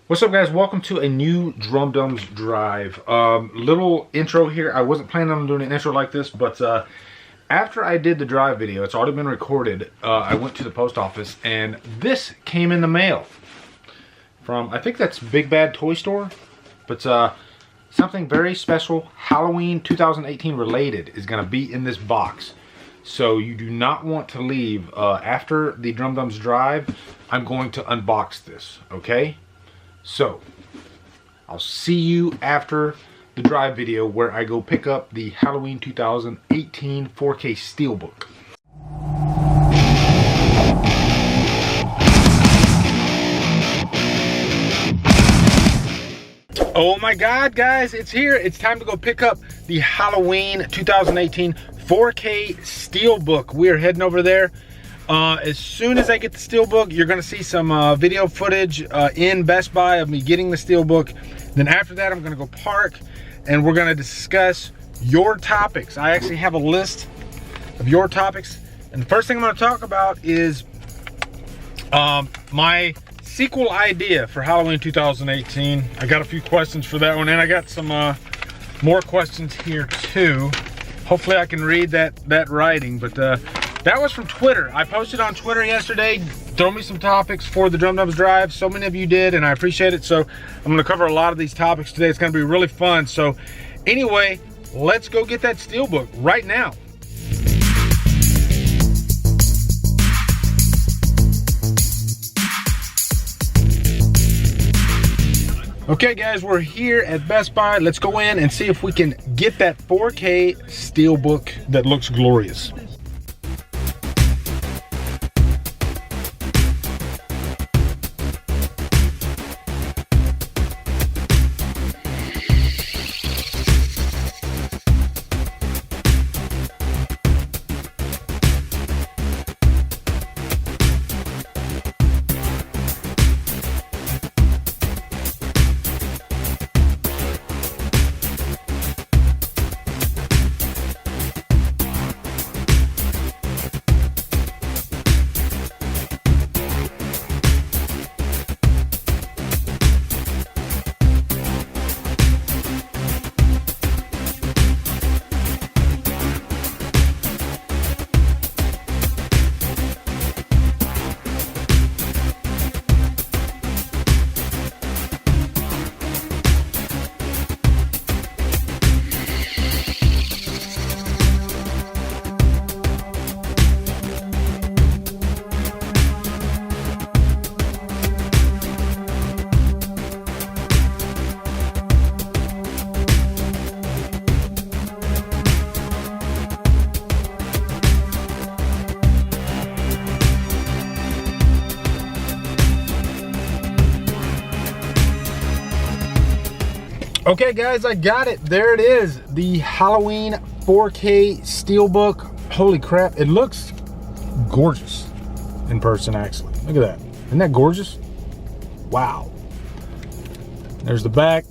What's up, guys? Welcome to a new Drumdums Drive. Little intro here. I wasn't planning on doing an intro like this, but after I did the Drive video, it's already been recorded. I went to the post office and this came in the mail from, I think that's Big Bad Toy Store, but something very special, Halloween 2018 related, is going to be in this box. So you do not want to leave. After the Drumdums Drive, I'm going to unbox this, okay? So, I'll see you after the Drive video where I go pick up the Halloween 2018 4K Steelbook. Oh my God, guys, it's here. It's time to go pick up the Halloween 2018 4K Steelbook. We are heading over there. As soon as I get the Steelbook, you're gonna see some video footage in Best Buy of me getting the Steelbook. Then after that, I'm gonna go park and we're gonna discuss your topics. I actually have a list of your topics. And the first thing I'm gonna talk about is my sequel idea for Halloween 2018. I got a few questions for that one, and I got some more questions here too. Hopefully I can read that writing, but that was from Twitter. I posted on Twitter yesterday, throw me some topics for the Drumdums Drive. So many of you did, and I appreciate it. So I'm gonna cover a lot of these topics today. It's gonna be really fun. So anyway, let's go get that Steelbook right now. Okay guys, we're here at Best Buy. Let's go in and see if we can get that 4K Steelbook that looks glorious. Okay guys, I got it. There it is. The Halloween 4K Steelbook. Holy crap, it looks gorgeous in person actually. Look at that. Isn't that gorgeous? Wow. There's the back.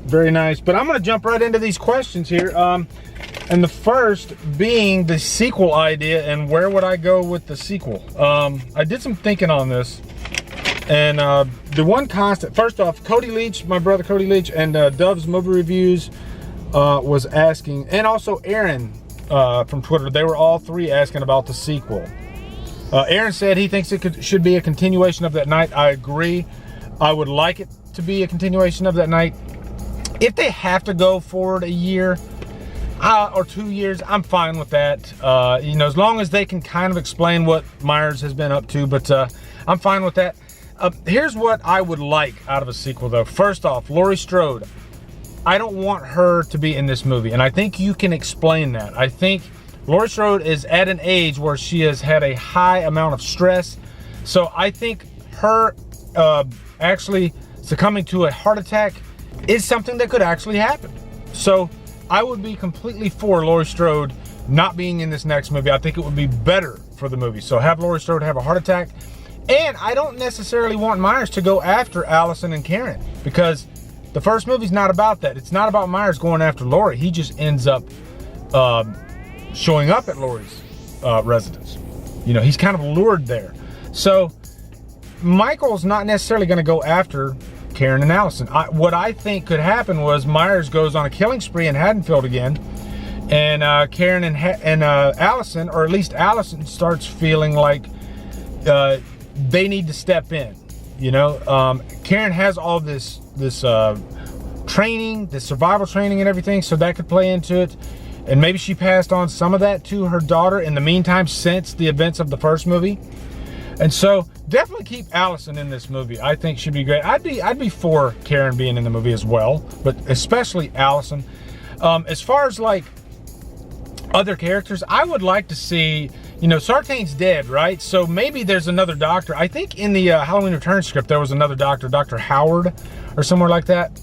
Very nice. But I'm gonna jump right into these questions here. And the first being the sequel idea and where would I go with the sequel? I did some thinking on this. And the one constant, first off, Cody Leach, my brother Cody Leach, and Dove's Movie Reviews was asking, and also Aaron from Twitter, they were all three asking about the sequel. Aaron said he thinks it should be a continuation of That Night. I agree. I would like it to be a continuation of That Night. If they have to go forward a year or 2 years, I'm fine with that. You know, as long as they can kind of explain what Myers has been up to, but I'm fine with that. Here's what I would like out of a sequel though. First off, Laurie Strode. I don't want her to be in this movie, and I think you can explain that. I think Laurie Strode is at an age where she has had a high amount of stress. So I think her actually succumbing to a heart attack is something that could actually happen. So I would be completely for Laurie Strode not being in this next movie. I think it would be better for the movie. So have Laurie Strode have a heart attack. And I don't necessarily want Myers to go after Allison and Karen, because the first movie's not about that. It's not about Myers going after Laurie. He just ends up showing up at Laurie's residence. You know, he's kind of lured there. So Michael's not necessarily going to go after Karen and Allison. What I think could happen was Myers goes on a killing spree in Haddonfield again, and Karen and Allison, or at least Allison, starts feeling like they need to step in. You know, Karen has all this training, this survival training and everything, so that could play into it. And maybe she passed on some of that to her daughter in the meantime since the events of the first movie. And so definitely keep Allison in this movie. I think she'd be great. I'd be for Karen being in the movie as well, but especially Allison. As far as like other characters, I would like to see, you know, Sartain's dead, right? So maybe there's another doctor. I think in the Halloween Returns script there was another doctor, Dr. Howard or somewhere like that,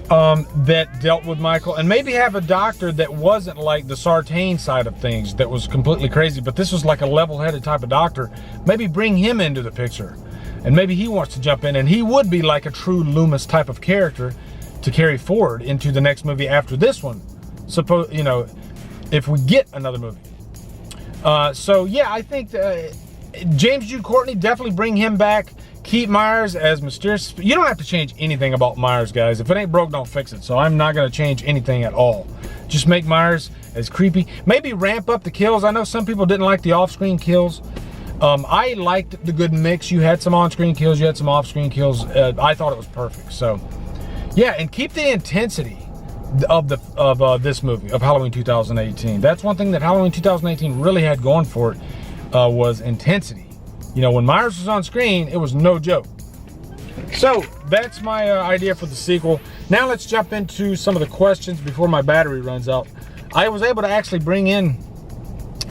that dealt with Michael, and maybe have a doctor that wasn't like the Sartain side of things that was completely crazy, but this was like a level-headed type of doctor. Maybe bring him into the picture, and maybe he wants to jump in, and he would be like a true Loomis type of character to carry forward into the next movie after this one. Suppose, you know, if we get another movie. So yeah, I think James Jude Courtney, definitely bring him back. Keep Myers as mysterious. You don't have to change anything about Myers, guys. If it ain't broke, don't fix it. So I'm not going to change anything at all. Just make Myers as creepy. Maybe ramp up the kills. I know some people didn't like the off-screen kills. I liked the good mix. You had some on-screen kills, you had some off-screen kills. I thought it was perfect. So yeah, and keep the intensity of this movie, of Halloween 2018. That's one thing that Halloween 2018 really had going for it, was intensity. You know, when Myers was on screen, it was no joke. So that's my idea for the sequel. Now let's jump into some of the questions before my battery runs out. I was able to actually bring in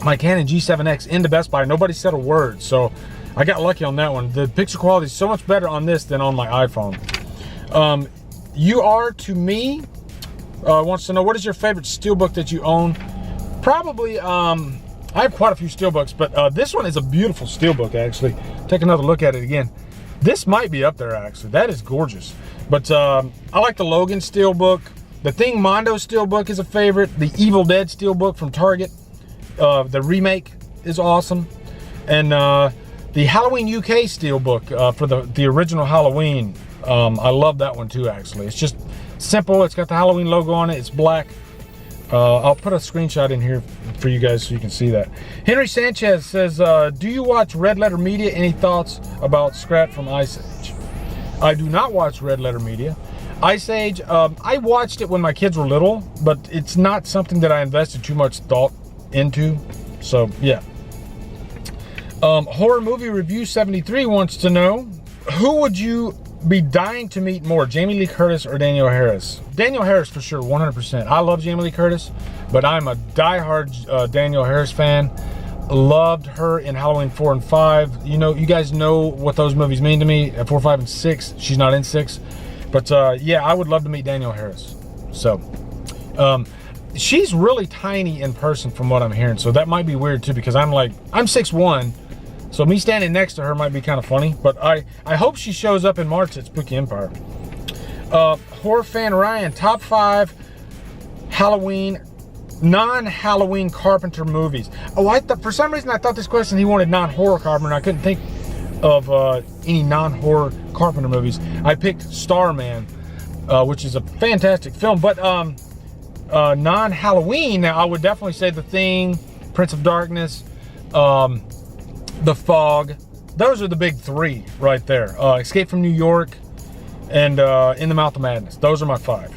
my Canon G7X into Best Buy. Nobody said a word, so I got lucky on that one. The picture quality is so much better on this than on my iPhone. You are to me wants to know, what is your favorite Steelbook that you own? Probably, I have quite a few Steelbooks, but this one is a beautiful Steelbook, actually. Take another look at it again. This might be up there, actually. That is gorgeous. But I like the Logan Steelbook. The Thing Mondo Steelbook is a favorite. The Evil Dead Steelbook from Target, the remake, is awesome. And the Halloween UK Steelbook for the original Halloween, I love that one too, actually. It's just simple. It's got the Halloween logo on it. It's black. I'll put a screenshot in here for you guys so you can see that. Henry Sanchez says, do you watch Red Letter Media? Any thoughts about Scrat from Ice Age? I do not watch Red Letter Media. Ice Age, I watched it when my kids were little, but it's not something that I invested too much thought into. So yeah. Horror Movie Review 73 wants to know, who would you be dying to meet more, Jamie Lee Curtis or Danielle Harris? Danielle Harris for sure, 100%. I love Jamie Lee Curtis, but I'm a diehard Danielle Harris fan. Loved her in Halloween 4 and 5. You know, you guys know what those movies mean to me. 4, 5, and 6. She's not in 6. But yeah, I would love to meet Danielle Harris. So, she's really tiny in person from what I'm hearing. So that might be weird too, because I'm 6'1". So me standing next to her might be kind of funny, but I hope she shows up in March at Spooky Empire. Horror Fan Ryan, top 5 Halloween, non-Halloween Carpenter movies. Oh, for some reason I thought this question he wanted non-horror Carpenter. I couldn't think of any non-horror Carpenter movies. I picked Starman, which is a fantastic film, but non-Halloween, now I would definitely say The Thing, Prince of Darkness, The Fog. Those are the big 3 right there. Escape from New York and In the Mouth of Madness. Those are my 5.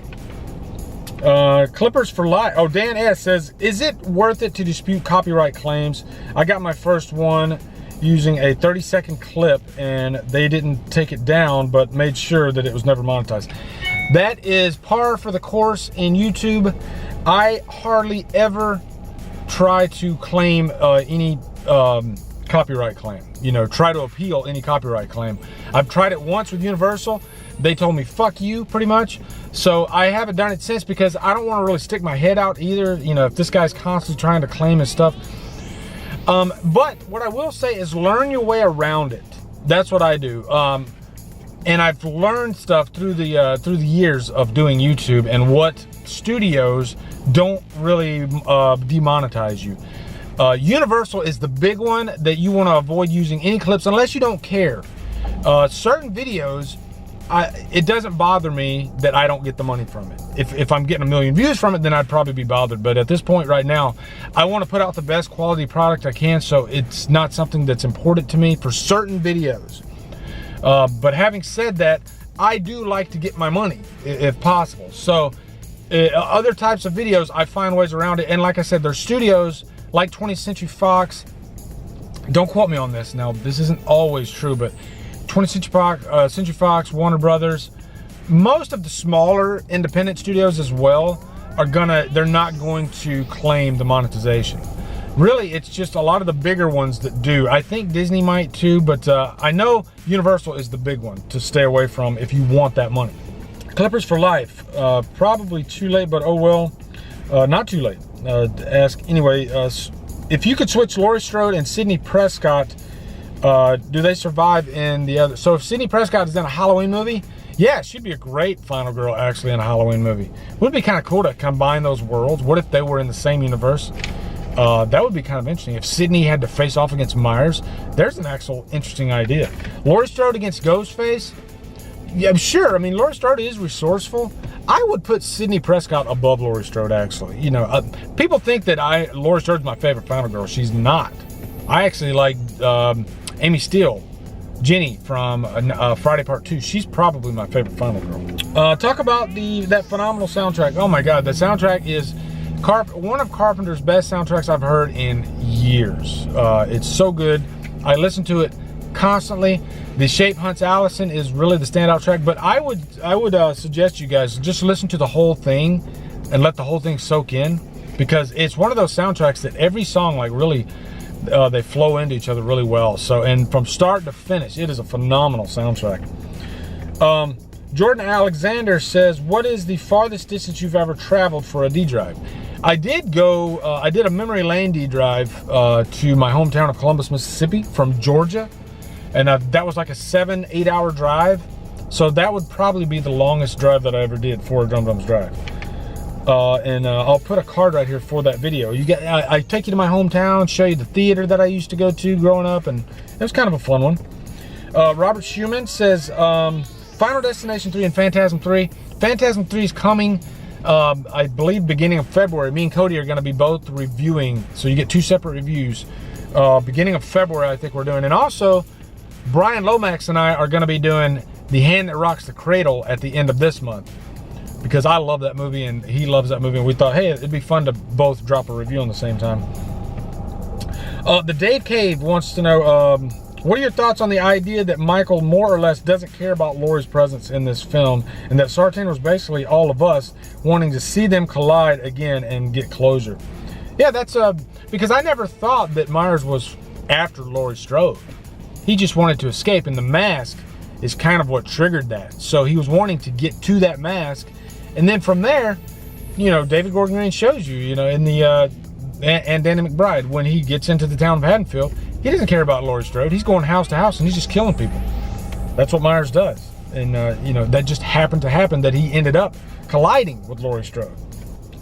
Clippers for Life. Oh, Dan S says, is it worth it to dispute copyright claims? I got my first one using a 30-second clip and they didn't take it down, but made sure that it was never monetized. That is par for the course in YouTube. I hardly ever try to claim any copyright claim, you know, try to appeal any copyright claim. I've tried it once with Universal. They told me, fuck you, pretty much. So I haven't done it since, because I don't want to really stick my head out either, you know, if this guy's constantly trying to claim his stuff. But what I will say is learn your way around it. That's what I do. And I've learned stuff through the years of doing YouTube, and what studios don't really demonetize you. Universal is the big one that you want to avoid using any clips unless you don't care. Certain videos it doesn't bother me that I don't get the money from it. If I'm getting 1 million views from it, then I'd probably be bothered. But at this point right now, I want to put out the best quality product I can, so it's not something that's important to me for certain videos. But having said that, I do like to get my money if possible. So other types of videos, I find ways around it. And like I said, there's studios like 20th Century Fox. Don't quote me on this. Now, this isn't always true, but 20th Century Fox, Warner Brothers, most of the smaller independent studios as well they're not going to claim the monetization. Really, it's just a lot of the bigger ones that do. I think Disney might too, but I know Universal is the big one to stay away from if you want that money. Clippers for life, probably too late, but oh well. Not too late. Ask anyway. If you could switch Laurie Strode and Sidney Prescott, do they survive in the other? So if Sidney Prescott is in a Halloween movie, yeah, she'd be a great final girl actually in a Halloween movie. Would it be kind of cool to combine those worlds? What if they were in the same universe? That would be kind of interesting. If Sidney had to face off against Myers, there's an actual interesting idea. Laurie Strode against Ghostface, yeah, sure. I mean, Laurie Strode is resourceful. I would put Sidney Prescott above Laurie Strode, actually. You know, people think that Laurie Strode's my favorite final girl. She's not. I actually like Amy Steele, Jenny from Friday Part 2. She's probably my favorite final girl. Talk about that phenomenal soundtrack. Oh my God, the soundtrack is one of Carpenter's best soundtracks I've heard in years. It's so good. I listen to it constantly. The Shape Hunts Allison is really the standout track, but I would suggest you guys just listen to the whole thing and let the whole thing soak in, because it's one of those soundtracks that every song like really they flow into each other really well. So, and from start to finish, it is a phenomenal soundtrack. Jordan Alexander says, what is the farthest distance you've ever traveled for a Ddrive? I did go, I did a memory lane Ddrive to my hometown of Columbus, Mississippi from Georgia. And that was like a 7-8 hour drive. So that would probably be the longest drive that I ever did for Drumdums Drive. I'll put a card right here for that video. I take you to my hometown, show you the theater that I used to go to growing up, and it was kind of a fun one. Robert Schumann says, Final Destination 3 and Phantasm 3. Phantasm 3 is coming, I believe, beginning of February. Me and Cody are going to be both reviewing, so you get 2 separate reviews. Beginning of February, I think we're doing. And also, Brian Lomax and I are going to be doing The Hand That Rocks the Cradle at the end of this month, because I love that movie and he loves that movie, and we thought, hey, it'd be fun to both drop a review on the same time. The Dave Cave wants to know, what are your thoughts on the idea that Michael more or less doesn't care about Laurie's presence in this film, and that Sartain was basically all of us wanting to see them collide again and get closure? Yeah, that's because I never thought that Myers was after Laurie Strode. He just wanted to escape, and the mask is kind of what triggered that. So he was wanting to get to that mask, and then from there, you know, David Gordon Green shows you, you know, in the and Danny McBride, when he gets into the town of Haddonfield, he doesn't care about Laurie Strode. He's going house to house and he's just killing people. That's what Myers does. And you know, that just happened to happen that he ended up colliding with Laurie Strode.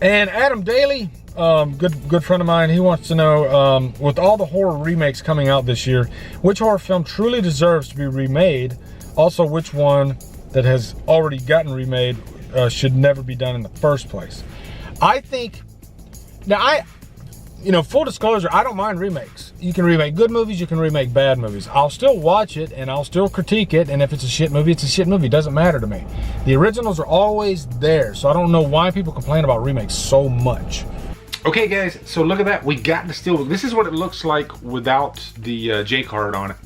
And Adam Daly, good friend of mine, he wants to know, with all the horror remakes coming out this year, which horror film truly deserves to be remade? Also, which one that has already gotten remade should never be done in the first place? I think, now you know, full disclosure, I don't mind remakes. You can remake good movies, you can remake bad movies. I'll still watch it and I'll still critique it, and if it's a shit movie, it's a shit movie. It doesn't matter to me. The originals are always there, so I don't know why people complain about remakes so much. Okay guys, so look at that. We got the Steelbook. This is what it looks like without the J card on it.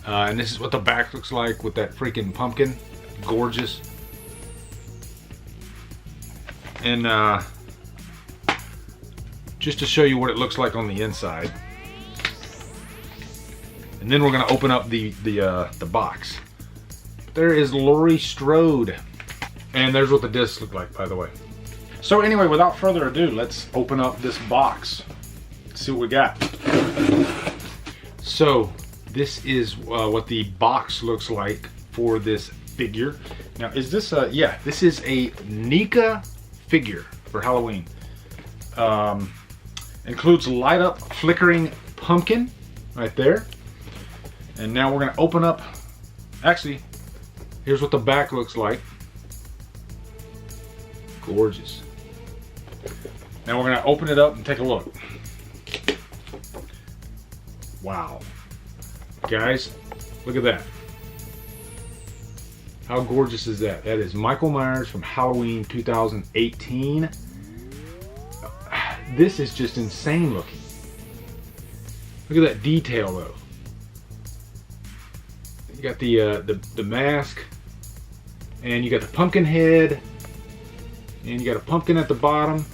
And this is what the back looks like with that freaking pumpkin. Gorgeous. And just to show you what it looks like on the inside. And then we're gonna open up the box. There is Laurie Strode. And there's what the discs look like, by the way. So anyway, without further ado, let's open up this box. See what we got. So this is what the box looks like for this figure. Now, is this yeah, this is a NECA figure for Halloween. Includes light up flickering pumpkin right there. And now we're gonna open up, actually, Here's what the back looks like. Gorgeous. Now we're gonna open it up and take a look. Wow. Guys, look at that. How gorgeous is that? That is Michael Myers from Halloween 2018. This is just insane looking. Look at that detail though. You got the mask, and you got the pumpkin head, and you got a pumpkin at the bottom.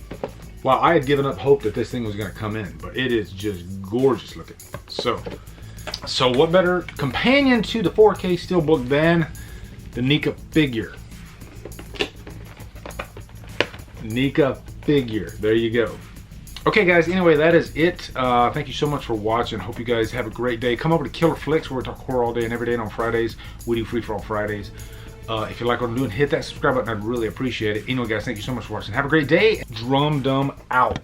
Wow, I had given up hope that this thing was gonna come in, but it is just gorgeous looking. So what better companion to the 4K Steelbook than the NECA figure? NECA figure, there you go. Okay guys, anyway, that is it. Thank you so much for watching. Hope you guys have a great day. Come over to Killer Flicks where we talk horror all day and every day, and on Fridays we do free for all Fridays. If you like what I'm doing, hit that subscribe button. I'd really appreciate it. Anyway guys, thank you so much for watching. Have a great day. Drumdum out.